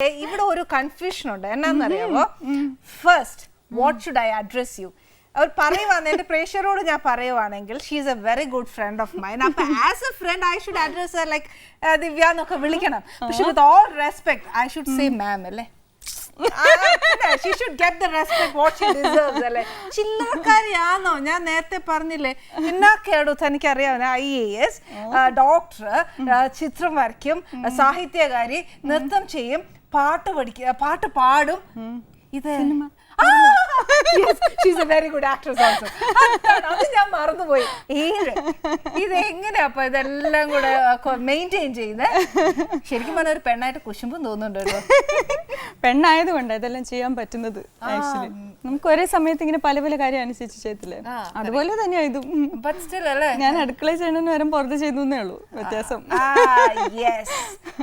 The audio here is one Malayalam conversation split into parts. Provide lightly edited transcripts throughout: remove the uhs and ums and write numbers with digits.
ഇവിടെ ഒരു കൺഫ്യൂഷൻ ഉണ്ട്. എന്നാന്നറിയാമോ? First what should I address you? അവർ പറയുവാന്ന് എന്റെ പ്രേക്ഷകരോട് ഞാൻ പറയുവാണെങ്കിൽ she is a very good friend of mine. അപ്പൊ as a friend I should address her like Divya എന്നൊക്കെ വിളിക്കണം. പക്ഷെ with all respect I should say ma'am അല്ലേ. She should get the respect what she deserves അല്ലേ. ചില്ലറക്കാരിയാണോ? ഞാൻ നേരത്തെ പറഞ്ഞില്ലേ എന്നൊക്കെയാണോ തനിക്കറിയാവുന്ന IAS, ഡോക്ടർ, ചിത്രം വരയ്ക്കും, സാഹിത്യകാരി, നൃത്തം ചെയ്യും, പാട്ട് പഠിക്കുക, പാട്ട് പാടും. ഇത് she's a very good actress also. അത് ഞാൻ മറന്നുപോയി. ഇത് എങ്ങനെയാ അപ്പൊ ഇതെല്ലാം കൂടെ മെയിൻറ്റെയിൻ ചെയ്യുന്നത്? ശരിക്കും പറഞ്ഞ ഒരു പെണ്ണായിട്ട് കുശുമ്പും തോന്നുന്നുണ്ട് കേട്ടോ. പെണ്ണായതുകൊണ്ട് ഇതെല്ലാം ചെയ്യാൻ പറ്റുന്നത്. ആക്ച്വലി നമുക്ക് ഒരേ സമയത്ത് ഇങ്ങനെ പല പല കാര്യം അനുസരിച്ച് ചെയ്യത്തില്ലേ, അതുപോലെ തന്നെയാ ഇതും. ഞാൻ അടുക്കളയിൽ ചെയ്യണമെന്ന് വരും പുറത്ത് ചെയ്തേ ഉള്ളൂ വ്യത്യാസം.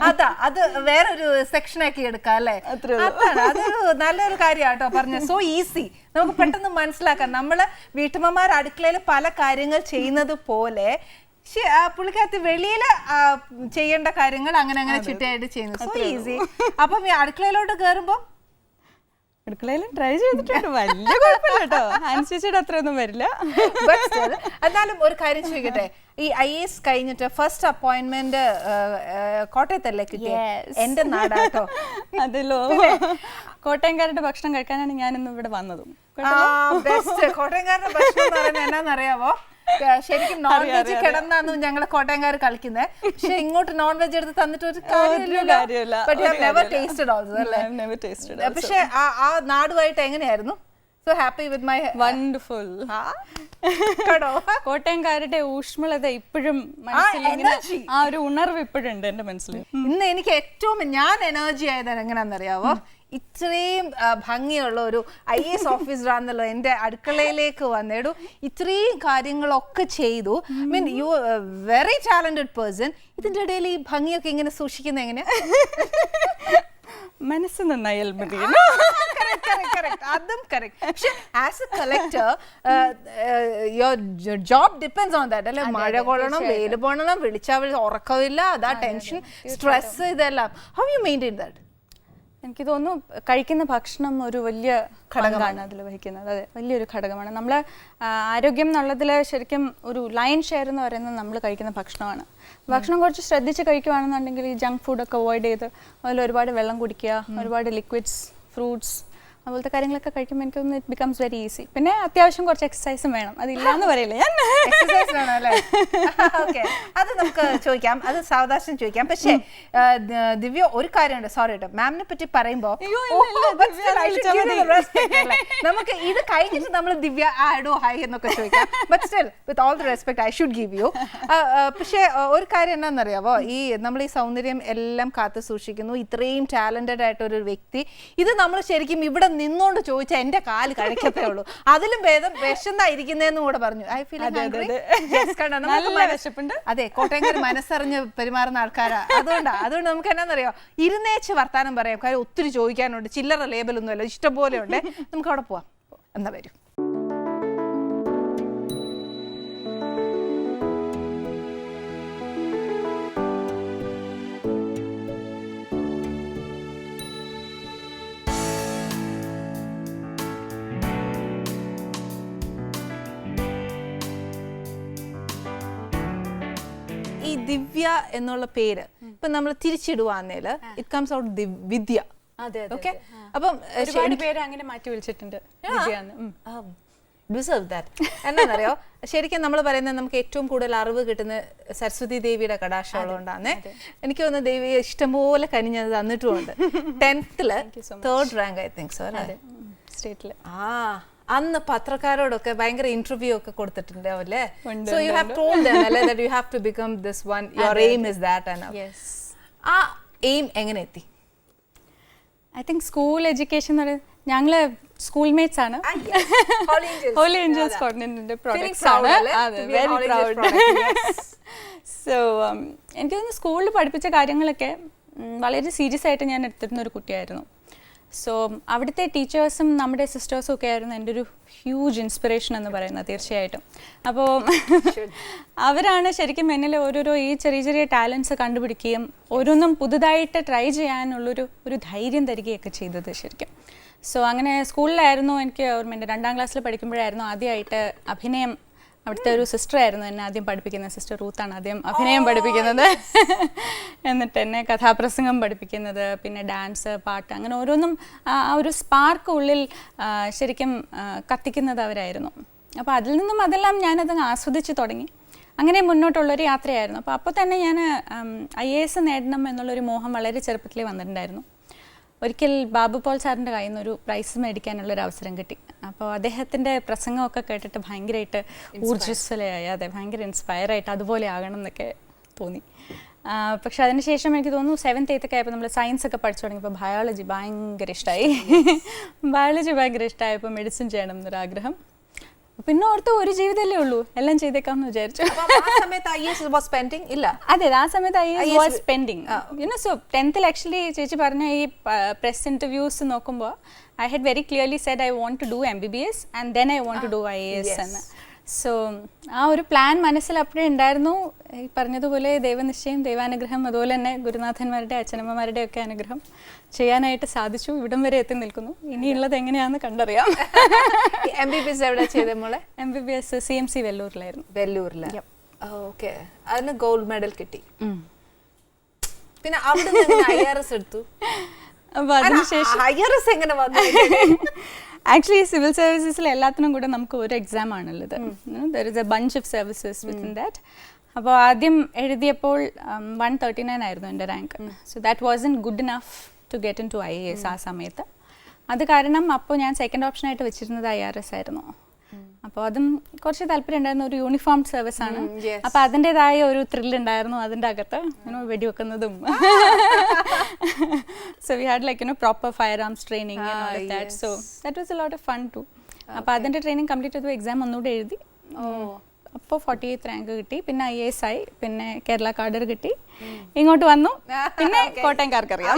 അതാ അത് വേറൊരു സെക്ഷനാക്കി എടുക്കാം അല്ലേ. അതൊരു നല്ലൊരു കാര്യമാട്ടോ പറഞ്ഞ. സോ ഈസി, നമുക്ക് പെട്ടെന്ന് മനസ്സിലാക്കാം. നമ്മള് വീട്ടമ്മമാർ അടുക്കളയിൽ പല കാര്യങ്ങൾ ചെയ്യുന്നത് പോലെ പുള്ളിക്കകത്ത് വെളിയില് ചെയ്യേണ്ട കാര്യങ്ങൾ അങ്ങനെ അങ്ങനെ ചിട്ടയായിട്ട് ചെയ്യുന്നു. So easy. അപ്പം ഈ അടുക്കളയിലോട്ട് കയറുമ്പോ അടുക്കളയിലും ട്രൈ ചെയ്തിട്ടുണ്ട്, വലിയ കുഴപ്പമില്ല കേട്ടോ. അനുസരിച്ചിട്ട് അത്രയൊന്നും വരില്ല. എന്നാലും ഒരു കാര്യം ചോദിക്കട്ടെ, ഈ IAS കഴിഞ്ഞിട്ട് ഫസ്റ്റ് അപ്പോയിന്റ്മെന്റ് കോട്ടയത്തല്ലേ കിട്ടിയ? എന്റെ നാടാട്ടോ. അതല്ലോ, കോട്ടയംകാരുടെ ഭക്ഷണം കഴിക്കാനാണ് ഞാനിന്ന് ഇവിടെ വന്നതും. ബെസ്റ്റ് കോട്ടയംകാരുടെ ഭക്ഷണം എന്ന് പറയുന്നത് എന്നാന്നറിയാവോ? ശരിക്കും നോൺ വെജ് കിടന്നാന്നു ഞങ്ങള് കോട്ടയംകാർ കളിക്കുന്നത്. പക്ഷെ ഇങ്ങോട്ട് നോൺ വെജ് എടുത്ത് തന്നിട്ട് ഒരു കാര്യമില്ല. പക്ഷെ ആ നാടുമായിട്ട് എങ്ങനെയായിരുന്നു? So happy with my wonderful. കോട്ടയംകാരുടെ ഊഷ്മളത ഇപ്പോഴും ആ ഒരു ഉണർവ് ഇപ്പോഴും ഉണ്ട് എന്റെ മനസ്സിൽ. ഇന്ന് എനിക്ക് ഏറ്റവും ഞാൻ എനർജി ആയത് എങ്ങനെയാണെന്നറിയാവോ? ഇത്രയും ഭംഗിയുള്ള ഒരു IAS ഓഫീസറാണല്ലോ എൻ്റെ അടുക്കളയിലേക്ക് വന്നിടൂ. ഇത്രയും കാര്യങ്ങളൊക്കെ ചെയ്തു. Mean you very talented person. ഇതിൻ്റെ ഇടയിൽ ഈ ഭംഗിയൊക്കെ ഇങ്ങനെ സൂക്ഷിക്കുന്നത് എങ്ങനെയാ? മനസ്സ് നന്നായാൽ മതി. അതും കറക്റ്റ്. പക്ഷെ as A collector your job depends on that അല്ലെ. മഴ കൊള്ളണം, വെയിൽ പോകണം, വിളിച്ചാൽ ഉറക്കമില്ല, അതാ ടെൻഷൻ, സ്ട്രെസ്, ഇതെല്ലാം. How you maintain that? എനിക്ക് തോന്നുന്നു കഴിക്കുന്ന ഭക്ഷണം ഒരു വലിയ ഘടകമാണ് അതിൽ വഹിക്കുന്നത്. അതെ, വലിയൊരു ഘടകമാണ്. നമ്മളെ ആരോഗ്യം എന്നുള്ളതിൽ ശരിക്കും ഒരു ലൈൻ ഷെയർ എന്ന് പറയുന്നത് നമ്മൾ കഴിക്കുന്ന ഭക്ഷണമാണ്. ഭക്ഷണം കുറച്ച് ശ്രദ്ധിച്ച് കഴിക്കുകയാണെന്നുണ്ടെങ്കിൽ ഈ ജങ്ക് ഫുഡൊക്കെ അവോയ്ഡ് ചെയ്ത് അതിൽ ഒരുപാട് വെള്ളം കുടിക്കുക, ഒരുപാട് ലിക്വിഡ്സ്, ഫ്രൂട്ട്സ്, അതുപോലത്തെ കാര്യങ്ങളൊക്കെ കഴിക്കുമ്പോൾ എനിക്ക് തോന്നുന്നു ഇറ്റ് ബിക്കംസ് വെരി ഈസി. പിന്നെ അത്യാവശ്യം കുറച്ച് എക്സസൈസും വേണം. അതില്ലാന്ന് പറയില്ല ഞാൻ. എക്സസൈസ് വേണം അല്ലേ? ഓക്കെ, അത് നമുക്ക് ചോദിക്കാം, അത് സാവകാശം ചോദിക്കാം. പക്ഷേ ദിവ്യ ഒരു കാര്യമുണ്ട്, സോറി കേട്ടോ, മാമിനെ പറ്റി പറയുമ്പോ നമുക്ക് ഇത് കഴിഞ്ഞിട്ട് നമ്മൾ ദിവ്യ ആഡോ ഹായ് എന്നൊക്കെ ചോദിക്കാം. But still with all the respect I should give you. പക്ഷേ ഒരു കാര്യം എന്നാന്നറിയാവോ, ഈ നമ്മൾ ഈ സൗന്ദര്യം എല്ലാം കാത്തു സൂക്ഷിക്കുന്നു, ഇത്രയും ടാലന്റഡ് ആയിട്ടൊരു വ്യക്തി. ഇത് നമ്മൾ ശരിക്കും ഇവിടെ നിന്നോണ്ട് ചോദിച്ചാൽ എന്റെ കാല് കഴിക്കത്തേ ഉള്ളൂ. അതിലും ഭേദം വിശന്നായിരിക്കുന്നതെന്നും കൂടെ പറഞ്ഞു. ഐ ഫീൽ അതെ, കോട്ടയംകാർ മനസ്സറിഞ്ഞ് പെരുമാറുന്ന ആൾക്കാരാ. അതുകൊണ്ട് നമുക്ക് എന്നാന്നറിയോ, ഇരുന്നേച്ച് വർത്താനം പറയാം. കാര്യം ഒത്തിരി ചോദിക്കാനുണ്ട്, ചില്ലറ ലേബലൊന്നും അല്ല, ഇഷ്ടംപോലെ ഉണ്ട്. നമുക്ക് അവിടെ പോവാം. എന്നാ വരും. ഈ ദിവ്യ എന്നുള്ള പേര് ഇപ്പൊ നമ്മൾ തിരിച്ചിടുവാന്നേല് it comes out Vidya. Okay, അപ്പം പേര് അങ്ങനെ മാറ്റി വിളിച്ചിട്ടുണ്ട്. Deserve that. എന്നാന്നറിയോ, ശരിക്കും നമ്മൾ പറയുന്നത് നമുക്ക് ഏറ്റവും കൂടുതൽ അറിവ് കിട്ടുന്ന സരസ്വതി ദേവിയുടെ കടാക്ഷമുള്ളതുകൊണ്ടാണ്. എനിക്ക് തോന്നുന്നു ദേവി ഇഷ്ടംപോലെ കനിഞ്ഞത് തന്നിട്ടുമുണ്ട്. 10th 3rd rank I think so അല്ലേ, സ്റ്റേറ്റില്. അന്ന് പത്രക്കാരോടൊക്കെ ഭയങ്കര ഇന്റർവ്യൂ ഒക്കെ കൊടുത്തിട്ടുണ്ടാവല്ലേ. So you have told them അല്ലേ that you have to become this one, your aim is that and ആ എയിം എങ്ങനെ എത്തി? ഐ തിങ്ക് സ്കൂൾ എഡ്യൂക്കേഷൻ ഞങ്ങള് സ്കൂൾ മേറ്റ്സ് ആണ്. ഹോളി ഏഞ്ചൽസ് കോർഡിനേറ്ററിന്റെ പ്രോഡക്ട്സ് ആണ്. Very proud. സോ എനിക്ക് തോന്നുന്നു സ്കൂളിൽ പഠിപ്പിച്ച കാര്യങ്ങളൊക്കെ വളരെ സീരിയസ് ആയിട്ട് ഞാൻ എടുത്തിരുന്ന ഒരു കുട്ടിയായിരുന്നു. സോ അവിടുത്തെ ടീച്ചേഴ്സും നമ്മുടെ സിസ്റ്റേഴ്സും ഒക്കെ ആയിരുന്നു എൻ്റെ ഒരു ഹ്യൂജ് ഇൻസ്പിറേഷൻ എന്ന് പറയുന്നത് തീർച്ചയായിട്ടും. അപ്പോൾ അവരാണ് ശരിക്കും എന്നിൽ ഓരോരോ ഈ ചെറിയ ചെറിയ ടാലൻസ് കണ്ടുപിടിക്കുകയും ഓരോന്നും പുതുതായിട്ട് ട്രൈ ചെയ്യാനുള്ളൊരു ധൈര്യം തരികയൊക്കെ ചെയ്തത് ശരിക്കും. സോ അങ്ങനെ സ്കൂളിലായിരുന്നു എനിക്ക് ഓർമ്മയുണ്ട്, 2ാം ക്ലാസ്സിൽ പഠിക്കുമ്പോഴായിരുന്നു ആദ്യമായിട്ട് അഭിനയം. അവിടുത്തെ ഒരു സിസ്റ്റർ ആയിരുന്നു എന്നെ ആദ്യം പഠിപ്പിക്കുന്നത്. സിസ്റ്റർ റൂത്താണ് ആദ്യം അഭിനയം പഠിപ്പിക്കുന്നത്. എന്നിട്ട് എന്നെ കഥാപ്രസംഗം പഠിപ്പിക്കുന്നത്, പിന്നെ ഡാൻസ്, പാട്ട്, അങ്ങനെ ഓരോന്നും ആ ഒരു സ്പാർക്ക് ഉള്ളിൽ ശരിക്കും കത്തിക്കുന്നത് അവരായിരുന്നു. അപ്പോൾ അതിൽ നിന്നും അതെല്ലാം ഞാനത് ആസ്വദിച്ച് തുടങ്ങി. അങ്ങനെ മുന്നോട്ടുള്ളൊരു യാത്രയായിരുന്നു. അപ്പോൾ തന്നെ ഞാൻ IAS നേടണം എന്നുള്ളൊരു മോഹം വളരെ ചെറുപ്പത്തിലേ വന്നിട്ടുണ്ടായിരുന്നു. ഒരിക്കൽ ബാബു പോൾ സാറിൻ്റെ കയ്യിൽ നിന്ന് ഒരു പ്രൈസ് മേടിക്കാനുള്ളൊരു അവസരം കിട്ടി. അപ്പോൾ അദ്ദേഹത്തിൻ്റെ പ്രസംഗമൊക്കെ കേട്ടിട്ട് ഭയങ്കരമായിട്ട് ഊർജ്ജസ്വലയായി, അതെ, ഭയങ്കര ഇൻസ്പയറായിട്ട് അതുപോലെ ആകണം എന്നൊക്കെ തോന്നി. പക്ഷെ അതിനുശേഷം എനിക്ക് തോന്നുന്നു 7th 8th ഒക്കെ ആയപ്പോൾ നമ്മൾ സയൻസ് ഒക്കെ പഠിച്ചു തുടങ്ങിയപ്പോൾ ബയോളജി ഭയങ്കര ഇഷ്ടമായി. ഇപ്പോൾ മെഡിസിൻ ചെയ്യണം എന്നൊരാഗ്രഹം. പിന്നെ ഓർത്ത് ഒരു ജീവിതമല്ലേ ഉള്ളൂ, എല്ലാം ചെയ്തേക്കാമെന്ന് വിചാരിച്ചു. അതെ, ആ സമയത്ത് IAS was pending. So 10th actually ചേച്ചി പറഞ്ഞ ഈ പ്രസ് ഇന്റർവ്യൂസ് നോക്കുമ്പോൾ I had very clearly said I want to do MBBS and then I want to do IAS എന്ന്. സോ ആ ഒരു പ്ലാൻ മനസ്സിൽ അപ്പോഴേ ഉണ്ടായിരുന്നു. ഈ പറഞ്ഞതുപോലെ ദൈവനിശ്ചയം, ദൈവാനുഗ്രഹം, അതുപോലെ തന്നെ ഗുരുനാഥന്മാരുടെ അച്ഛനമ്മമാരുടെ ഒക്കെ അനുഗ്രഹം ചെയ്യാനായിട്ട് സാധിച്ചു. ഇവിടം വരെ എത്തി നിൽക്കുന്നു. ഇനിയുള്ളത് എങ്ങനെയാണെന്ന് കണ്ടറിയാം. MBBS എവിടെ ചെയ്തേ മോളെ? MBBS CMC വെല്ലൂരിലായിരുന്നു. വെല്ലൂരിൽ. ഓക്കെ, അതിന് ഗോൾഡ് മെഡൽ കിട്ടി. പിന്നെ അവിടെ IRS എടുത്തു. ആക്ച്വലി സിവിൽ സർവീസസിൽ എല്ലാത്തിനും കൂടെ നമുക്ക് ഒരു എക്സാം ആണുള്ളത്. There is a bunch of services within that. അപ്പോൾ ആദ്യം എഴുതിയപ്പോൾ 139 ആയിരുന്നു എൻ്റെ rank. So that wasn't good enough to get into IAS ആ സമയത്ത്. അത് കാരണം അപ്പോൾ ഞാൻ സെക്കൻഡ് ഓപ്ഷനായിട്ട് വെച്ചിരുന്നത് IRS ആയിരുന്നു. അപ്പോൾ അതും കുറച്ച് താല്പര്യം ഉണ്ടായിരുന്നു. ഒരു യൂണിഫോം സർവീസ് ആണ്. അപ്പോൾ അതിൻ്റെതായ ഒരു ത്രില്ല് ഉണ്ടായിരുന്നു അതിൻ്റെ അകത്ത്, വെടിവെക്കുന്നതും. So we had like proper firearms training and all of that. So that was a lot of fun too. അപ്പോൾ അതിൻ്റെ ട്രെയിനിങ് കംപ്ലീറ്റ് ചെയ്തു. എക്സാം ഒന്നുകൂടെ എഴുതി. അപ്പോൾ 48th റാങ്ക് കിട്ടി. പിന്നെ IAS ആയി. പിന്നെ കേരള കാഡർ കിട്ടി. ഇങ്ങോട്ട് വന്നു. പിന്നെ കോട്ടയംകാർക്കറിയാം.